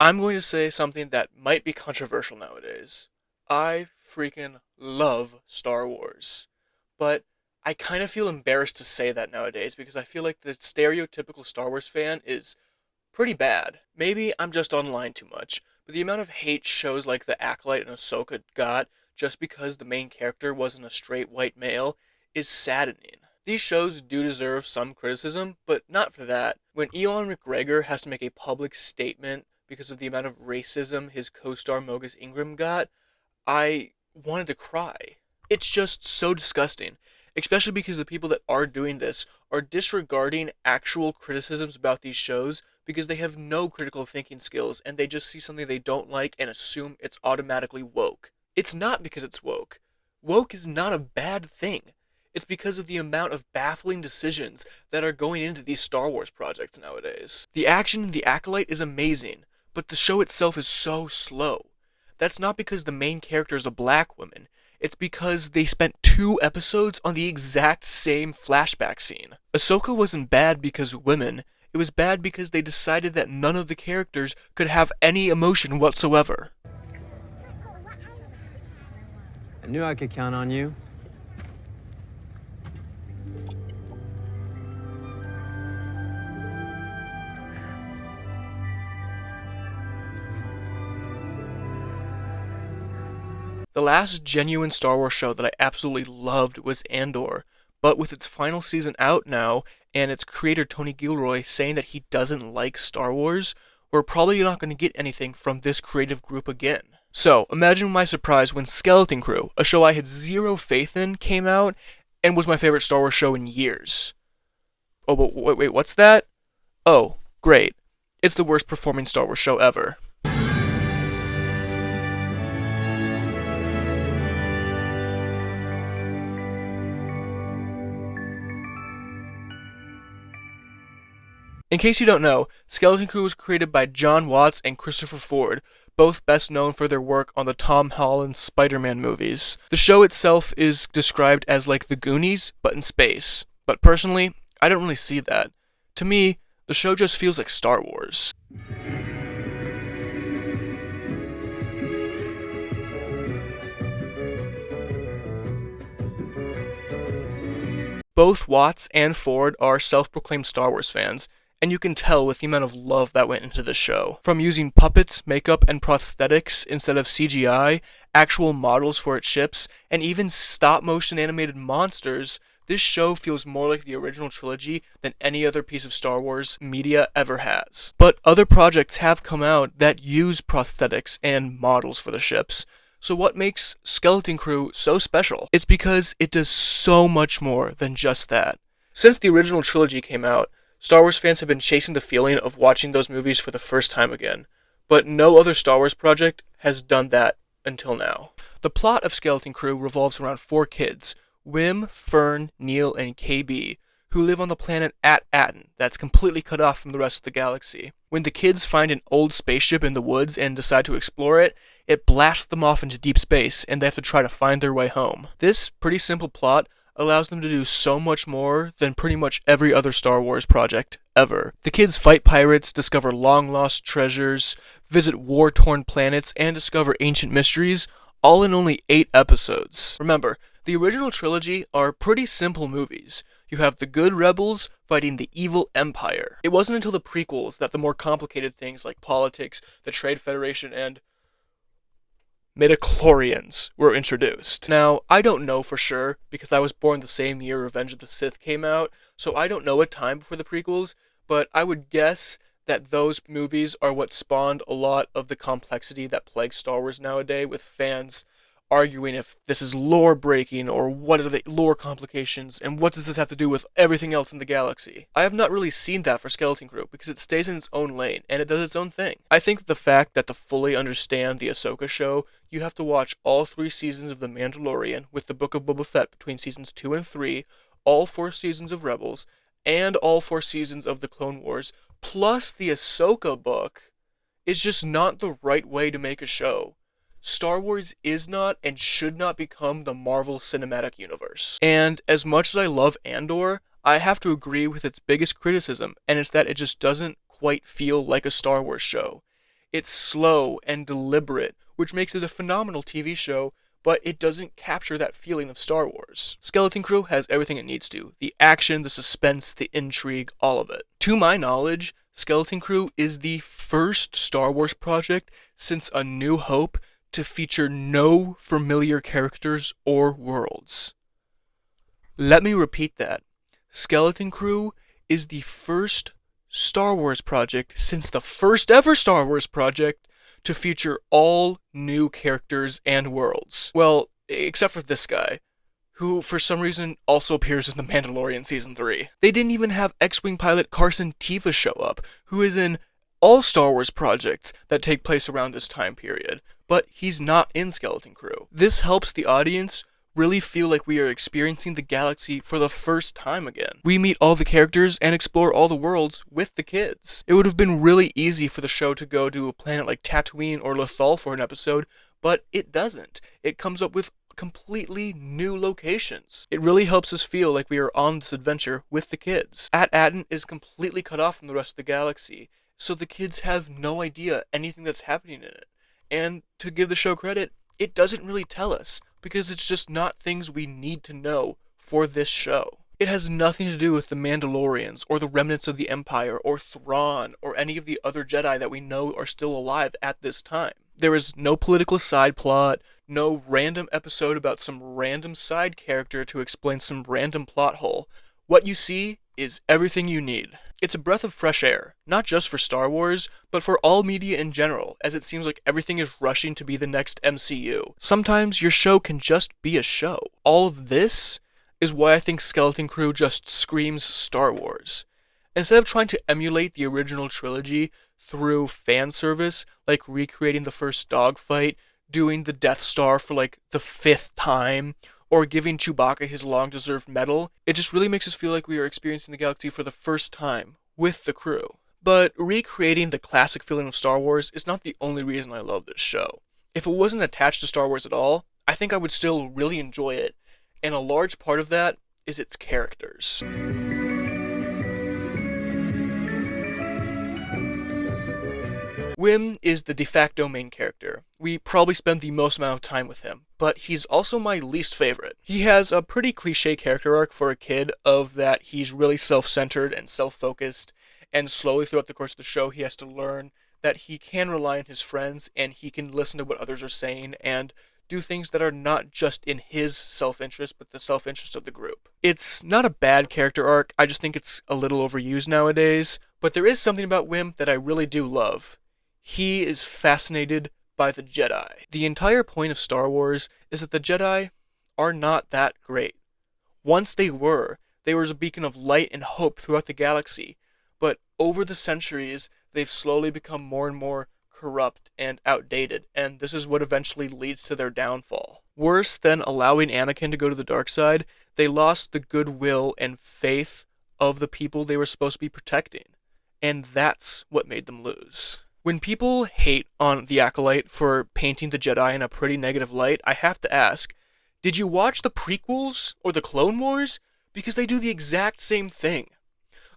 I'm going to say something that might be controversial nowadays. I freaking love Star Wars. But I kind of feel embarrassed to say that nowadays because I feel like the stereotypical Star Wars fan is pretty bad. Maybe I'm just online too much, but the amount of hate shows like The Acolyte and Ahsoka got just because the main character wasn't a straight white male is saddening. These shows do deserve some criticism, but not for that. When Ewan McGregor has to make a public statement because of the amount of racism his co-star Mogus Ingram got, I wanted to cry. It's just so disgusting, especially because the people that are doing this are disregarding actual criticisms about these shows because they have no critical thinking skills and they just see something they don't like and assume it's automatically woke. It's not because it's woke. Woke is not a bad thing. It's because of the amount of baffling decisions that are going into these Star Wars projects nowadays. The action in The Acolyte is amazing, but the show itself is so slow. That's not because the main character is a black woman. It's because they spent 2 episodes on the exact same flashback scene. Ahsoka wasn't bad because women. It was bad because they decided that none of the characters could have any emotion whatsoever. I knew I could count on you. The last genuine Star Wars show that I absolutely loved was Andor, but with its final season out now, and its creator Tony Gilroy saying that he doesn't like Star Wars, we're probably not going to get anything from this creative group again. So, imagine my surprise when Skeleton Crew, a show I had zero faith in, came out, and was my favorite Star Wars show in years. Oh, but wait, what's that? Oh, great. It's the worst performing Star Wars show ever. In case you don't know, Skeleton Crew was created by John Watts and Christopher Ford, both best known for their work on the Tom Holland Spider-Man movies. The show itself is described as like the Goonies, but in space. But personally, I don't really see that. To me, the show just feels like Star Wars. Both Watts and Ford are self-proclaimed Star Wars fans, and you can tell with the amount of love that went into the show. From using puppets, makeup, and prosthetics instead of CGI, actual models for its ships, and even stop-motion animated monsters, this show feels more like the original trilogy than any other piece of Star Wars media ever has. But other projects have come out that use prosthetics and models for the ships. So what makes Skeleton Crew so special? It's because it does so much more than just that. Since the original trilogy came out, Star Wars fans have been chasing the feeling of watching those movies for the first time again, but no other Star Wars project has done that until now. The plot of Skeleton Crew revolves around 4 kids, Wim, Fern, Neil, and KB, who live on the planet At-Aten that's completely cut off from the rest of the galaxy. When the kids find an old spaceship in the woods and decide to explore it, it blasts them off into deep space, and they have to try to find their way home. This pretty simple plot allows them to do so much more than pretty much every other Star Wars project ever. The kids fight pirates, discover long-lost treasures, visit war-torn planets, and discover ancient mysteries, all in only 8 episodes. Remember, the original trilogy are pretty simple movies. You have the good rebels fighting the evil empire. It wasn't until the prequels that the more complicated things like politics, the Trade Federation, and midichlorians were introduced. Now, I don't know for sure, because I was born the same year Revenge of the Sith came out, so I don't know a time before the prequels, but I would guess that those movies are what spawned a lot of the complexity that plagues Star Wars nowadays, with fans arguing if this is lore breaking or what are the lore complications and what does this have to do with everything else in the galaxy. I have not really seen that for Skeleton Crew because it stays in its own lane and it does its own thing. I think the fact that to fully understand the Ahsoka show, you have to watch all 3 seasons of The Mandalorian with the Book of Boba Fett between seasons 2 and 3, all 4 seasons of Rebels, and all 4 seasons of The Clone Wars, plus the Ahsoka book, is just not the right way to make a show. Star Wars is not and should not become the Marvel Cinematic Universe. And as much as I love Andor, I have to agree with its biggest criticism, and it's that it just doesn't quite feel like a Star Wars show. It's slow and deliberate, which makes it a phenomenal TV show, but it doesn't capture that feeling of Star Wars. Skeleton Crew has everything it needs to: the action, the suspense, the intrigue, all of it. To my knowledge, Skeleton Crew is the first Star Wars project since A New Hope to feature no familiar characters or worlds. Let me repeat that. Skeleton Crew is the first Star Wars project since the first ever Star Wars project to feature all new characters and worlds. Well, except for this guy, who for some reason also appears in The Mandalorian Season 3. They didn't even have X-Wing pilot Carson Teva show up, who is in all Star Wars projects that take place around this time period, but he's not in Skeleton Crew. This helps the audience really feel like we are experiencing the galaxy for the first time again. We meet all the characters and explore all the worlds with the kids. It would have been really easy for the show to go to a planet like Tatooine or Lothal for an episode, but it doesn't. It comes up with completely new locations. It really helps us feel like we are on this adventure with the kids. At-Aten is completely cut off from the rest of the galaxy, so the kids have no idea anything that's happening in it. And to give the show credit, it doesn't really tell us, because it's just not things we need to know for this show. It has nothing to do with the Mandalorians, or the remnants of the Empire, or Thrawn, or any of the other Jedi that we know are still alive at this time. There is no political side plot, no random episode about some random side character to explain some random plot hole. What you see is everything you need. It's a breath of fresh air, not just for Star Wars, but for all media in general, as it seems like everything is rushing to be the next MCU. Sometimes your show can just be a show. All of this is why I think Skeleton Crew just screams Star Wars. Instead of trying to emulate the original trilogy through fan service, like recreating the first dogfight, doing the Death Star for like the 5th time, or giving Chewbacca his long-deserved medal, it just really makes us feel like we are experiencing the galaxy for the first time, with the crew. But recreating the classic feeling of Star Wars is not the only reason I love this show. If it wasn't attached to Star Wars at all, I think I would still really enjoy it, and a large part of that is its characters. Wim is the de facto main character. We probably spend the most amount of time with him, but he's also my least favorite. He has a pretty cliche character arc for a kid of that he's really self-centered and self-focused, and slowly throughout the course of the show he has to learn that he can rely on his friends and he can listen to what others are saying and do things that are not just in his self-interest, but the self-interest of the group. It's not a bad character arc, I just think it's a little overused nowadays, but there is something about Wim that I really do love. He is fascinated by the Jedi. The entire point of Star Wars is that the Jedi are not that great. Once they were a beacon of light and hope throughout the galaxy, but over the centuries, they've slowly become more and more corrupt and outdated, and this is what eventually leads to their downfall. Worse than allowing Anakin to go to the dark side, they lost the goodwill and faith of the people they were supposed to be protecting, and that's what made them lose. When people hate on The Acolyte for painting the Jedi in a pretty negative light, I have to ask, did you watch the prequels or the Clone Wars? Because they do the exact same thing.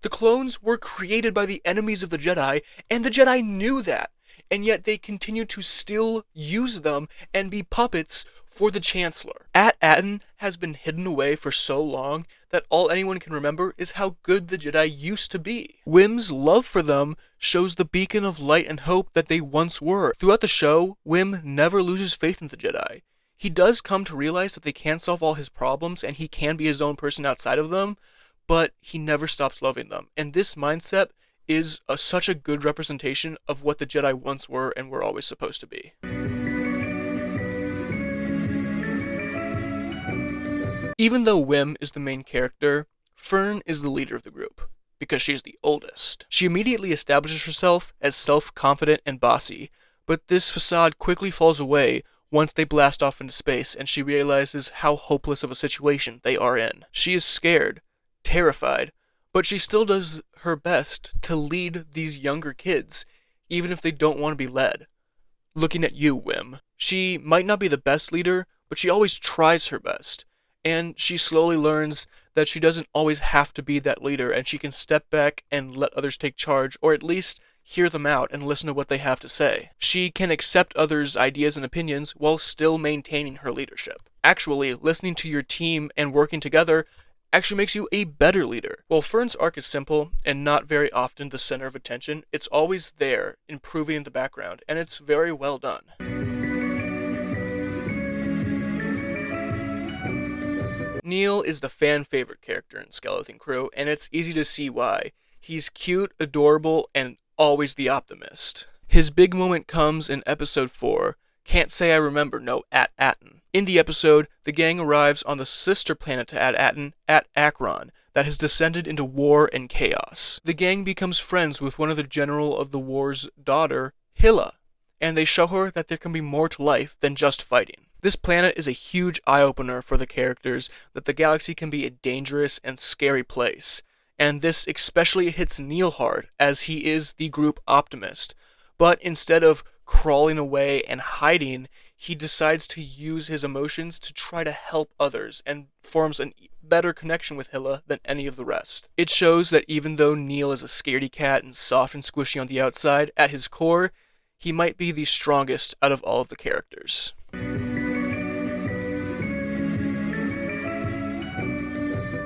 The clones were created by the enemies of the Jedi, and the Jedi knew that, and yet they continue to still use them and be puppets for the Chancellor. At-Aten has been hidden away for so long that all anyone can remember is how good the Jedi used to be. Wim's love for them shows the beacon of light and hope that they once were. Throughout the show, Wim never loses faith in the Jedi. He does come to realize that they can't solve all his problems and he can be his own person outside of them, but he never stops loving them. And this mindset is such a good representation of what the Jedi once were and were always supposed to be. Even though Wim is the main character, Fern is the leader of the group, because she's the oldest. She immediately establishes herself as self-confident and bossy, but this facade quickly falls away once they blast off into space and she realizes how hopeless of a situation they are in. She is scared, terrified, but she still does her best to lead these younger kids, even if they don't want to be led. Looking at you, Wim. She might not be the best leader, but she always tries her best. And she slowly learns that she doesn't always have to be that leader, and she can step back and let others take charge, or at least hear them out and listen to what they have to say. She can accept others' ideas and opinions while still maintaining her leadership. Actually, listening to your team and working together actually makes you a better leader. While Fern's arc is simple and not very often the center of attention, it's always there, improving in the background, and it's very well done. Neil is the fan favorite character in Skeleton Crew, and it's easy to see why. He's cute, adorable, and always the optimist. His big moment comes in episode 4, Can't Say I Remember No At-Aten. In the episode, the gang arrives on the sister planet to At-Aten, At-Akron, that has descended into war and chaos. The gang becomes friends with one of the general of the war's daughter, Hilla, and they show her that there can be more to life than just fighting. This planet is a huge eye-opener for the characters that the galaxy can be a dangerous and scary place, and this especially hits Neil hard as he is the group optimist. But instead of crawling away and hiding, he decides to use his emotions to try to help others and forms a better connection with Hilla than any of the rest. It shows that even though Neil is a scaredy cat and soft and squishy on the outside, at his core, he might be the strongest out of all of the characters.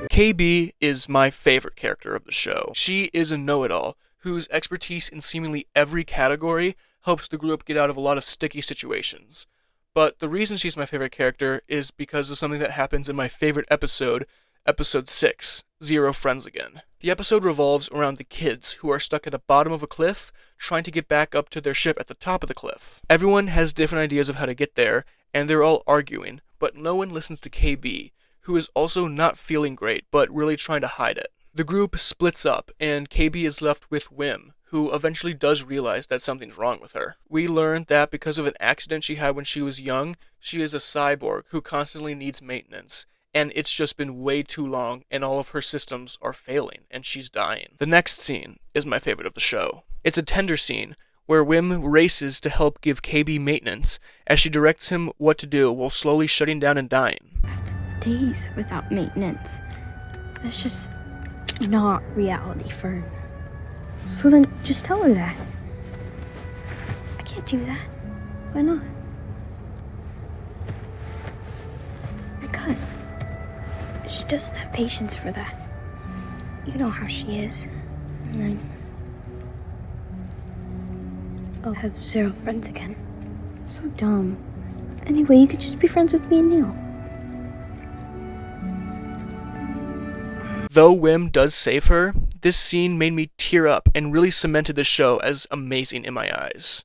KB is my favorite character of the show. She is a know-it-all, whose expertise in seemingly every category helps the group get out of a lot of sticky situations. But the reason she's my favorite character is because of something that happens in my favorite episode, episode 6, Zero Friends Again. The episode revolves around the kids who are stuck at the bottom of a cliff, trying to get back up to their ship at the top of the cliff. Everyone has different ideas of how to get there, and they're all arguing, but no one listens to KB, who is also not feeling great, but really trying to hide it. The group splits up, and KB is left with Wim, who eventually does realize that something's wrong with her. We learn that because of an accident she had when she was young, she is a cyborg who constantly needs maintenance, and it's just been way too long, and all of her systems are failing, and she's dying. The next scene is my favorite of the show. It's a tender scene, where Wim races to help give KB maintenance, as she directs him what to do while slowly shutting down and dying. Days without maintenance. That's just not reality, Fern. So then just tell her that. I can't do that. Why not? Because she doesn't have patience for that. You know how she is. And then I'll have zero friends again. It's so dumb. Anyway, you could just be friends with me and Neil. Though Wim does save her, this scene made me tear up and really cemented the show as amazing in my eyes.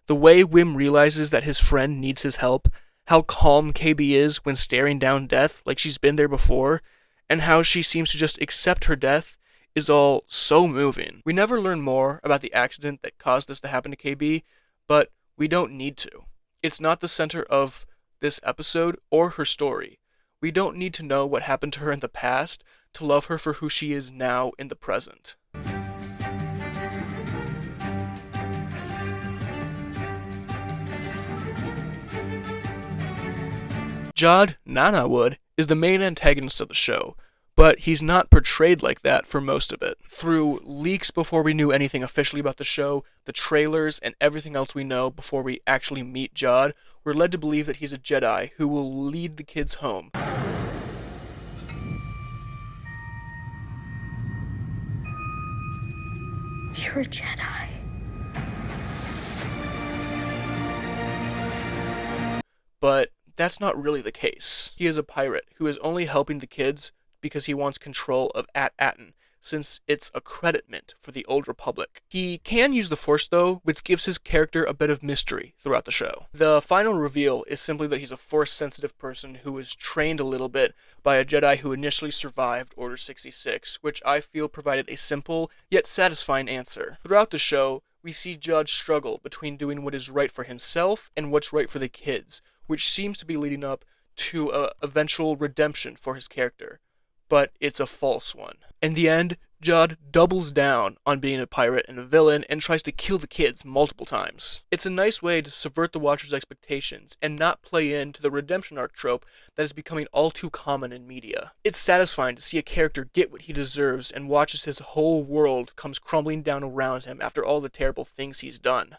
The way Wim realizes that his friend needs his help, how calm KB is when staring down death like she's been there before, and how she seems to just accept her death is all so moving. We never learn more about the accident that caused this to happen to KB, but we don't need to. It's not the center of this episode or her story. We don't need to know what happened to her in the past to love her for who she is now in the present. Jod Nanawood is the main antagonist of the show, but he's not portrayed like that for most of it. Through leaks before we knew anything officially about the show, the trailers, and everything else we know before we actually meet Jod, we're led to believe that he's a Jedi who will lead the kids home. You're a Jedi. But that's not really the case. He is a pirate who is only helping the kids because he wants control of At-Aten, since it's a credit mint for the Old Republic. He can use the Force though, which gives his character a bit of mystery throughout the show. The final reveal is simply that he's a Force-sensitive person who was trained a little bit by a Jedi who initially survived Order 66, which I feel provided a simple yet satisfying answer. Throughout the show, we see Judge struggle between doing what is right for himself and what's right for the kids, which seems to be leading up to a eventual redemption for his character. But it's a false one. In the end, Jod doubles down on being a pirate and a villain and tries to kill the kids multiple times. It's a nice way to subvert the watcher's expectations and not play into the redemption arc trope that is becoming all too common in media. It's satisfying to see a character get what he deserves and watch as his whole world comes crumbling down around him after all the terrible things he's done.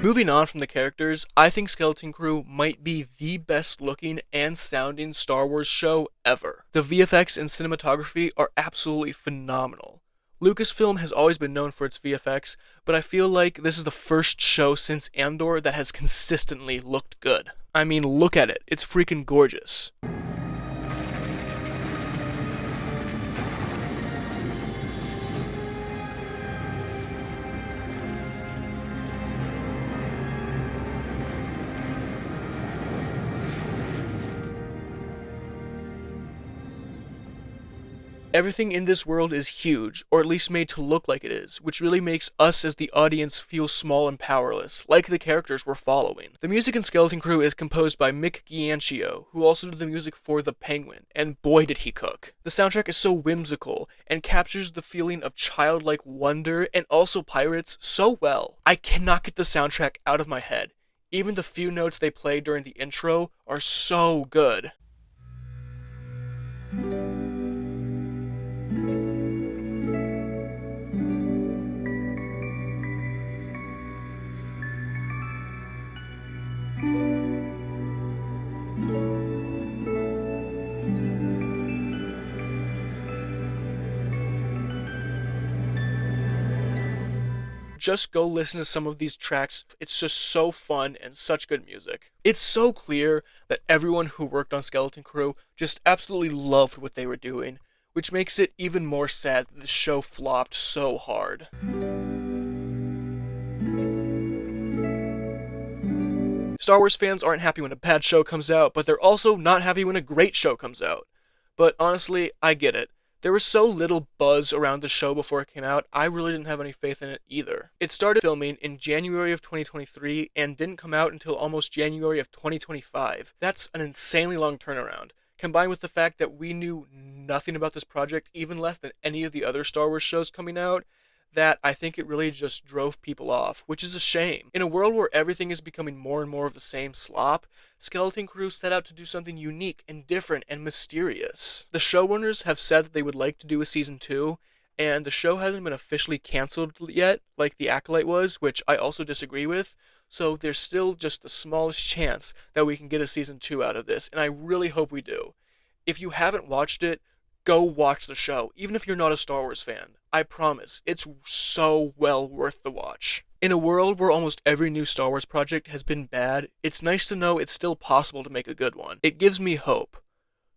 Moving on from the characters, I think Skeleton Crew might be the best looking and sounding Star Wars show ever. The VFX and cinematography are absolutely phenomenal. Lucasfilm has always been known for its VFX, but I feel like this is the first show since Andor that has consistently looked good. I mean, look at it, it's freaking gorgeous. Everything in this world is huge, or at least made to look like it is, which really makes us as the audience feel small and powerless, like the characters we're following. The music in Skeleton Crew is composed by Mick Gianchio, who also did the music for The Penguin, and boy did he cook. The soundtrack is so whimsical, and captures the feeling of childlike wonder and also pirates so well. I cannot get the soundtrack out of my head. Even the few notes they play during the intro are so good. Just go listen to some of these tracks. It's just so fun and such good music. It's so clear that everyone who worked on Skeleton Crew just absolutely loved what they were doing, which makes it even more sad that the show flopped so hard. Star Wars fans aren't happy when a bad show comes out, but they're also not happy when a great show comes out. But honestly, I get it. There was so little buzz around the show before it came out, I really didn't have any faith in it either. It started filming in January of 2023 and didn't come out until almost January of 2025. That's an insanely long turnaround, combined with the fact that we knew nothing about this project, even less than any of the other Star Wars shows coming out, that I think it really just drove people off, which is a shame. In a world where everything is becoming more and more of the same slop, Skeleton Crew set out to do something unique and different and mysterious. The showrunners have said that they would like to do a season 2, and the show hasn't been officially canceled yet, like The Acolyte was, which I also disagree with, so there's still just the smallest chance that we can get a season 2 out of this, and I really hope we do. If you haven't watched it, go watch the show, even if you're not a Star Wars fan. I promise, it's so well worth the watch. In a world where almost every new Star Wars project has been bad, it's nice to know it's still possible to make a good one. It gives me hope.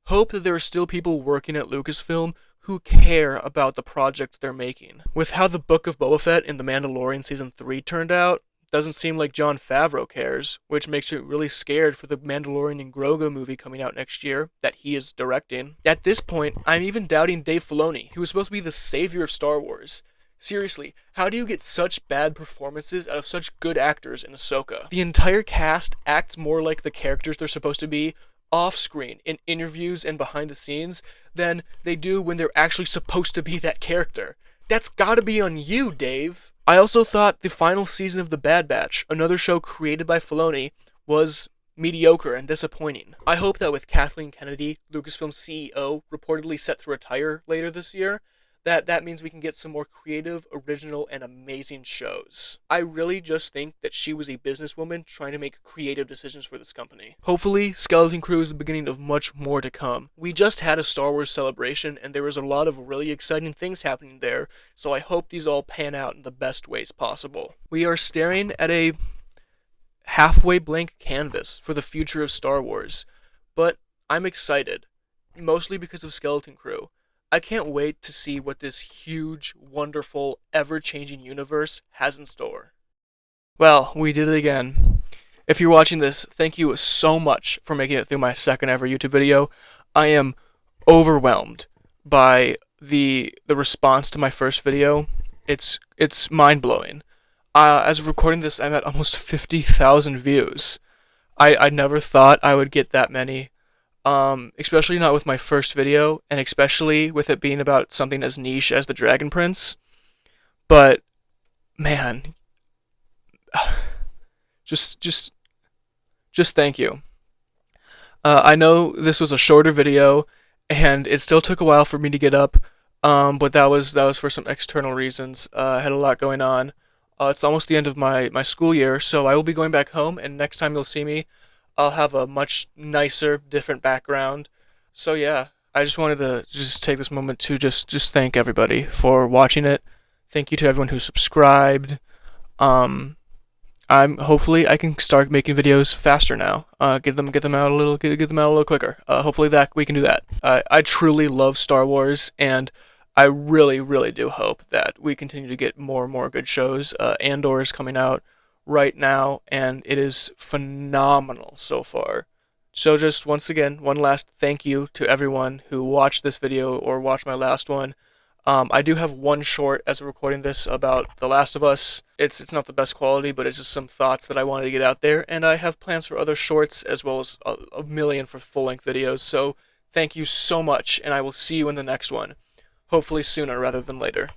Hope that there are still people working at Lucasfilm who care about the projects they're making. With how the Book of Boba Fett in The Mandalorian Season 3 turned out, doesn't seem like Jon Favreau cares, which makes me really scared for the Mandalorian and Grogu movie coming out next year that he is directing. At this point, I'm even doubting Dave Filoni, who was supposed to be the savior of Star Wars. Seriously, how do you get such bad performances out of such good actors in Ahsoka? The entire cast acts more like the characters they're supposed to be off-screen in interviews and behind the scenes than they do when they're actually supposed to be that character. That's gotta be on you, Dave. I also thought the final season of The Bad Batch, another show created by Filoni, was mediocre and disappointing. I hope that with Kathleen Kennedy, Lucasfilm's CEO, reportedly set to retire later this year, that means we can get some more creative, original, and amazing shows. I really just think that she was a businesswoman trying to make creative decisions for this company. Hopefully, Skeleton Crew is the beginning of much more to come. We just had a Star Wars celebration, and there was a lot of really exciting things happening there, so I hope these all pan out in the best ways possible. We are staring at a halfway blank canvas for the future of Star Wars, but I'm excited, mostly because of Skeleton Crew. I can't wait to see what this huge, wonderful, ever-changing universe has in store. Well, we did it again. If you're watching this, thank you so much for making it through my second ever YouTube video. I am overwhelmed by the response to my first video. It's mind-blowing. As of recording this, I'm at almost 50,000 views. I never thought I would get that many. Especially not with my first video, and especially with it being about something as niche as the Dragon Prince. But man, just thank you. I know this was a shorter video, and it still took a while for me to get up. But that was for some external reasons. I had a lot going on. It's almost the end of my school year, so I will be going back home. And next time you'll see me, I'll have a much nicer, different background. So yeah, I just wanted to just take this moment to just thank everybody for watching it. Thank you to everyone who subscribed. Hopefully I can start making videos faster now. Get them out a little quicker. Hopefully that we can do that. I truly love Star Wars, and I really, really do hope that we continue to get more and more good shows. Andor is coming out right now, and it is phenomenal so far. So just once again, one last thank you to everyone who watched this video or watched my last one. I do have one short as of recording this about The Last of Us. It's not the best quality, but it's just some thoughts that I wanted to get out there, and I have plans for other shorts as well as a million for full-length videos. So thank you so much, and I will see you in the next one. Hopefully sooner rather than later.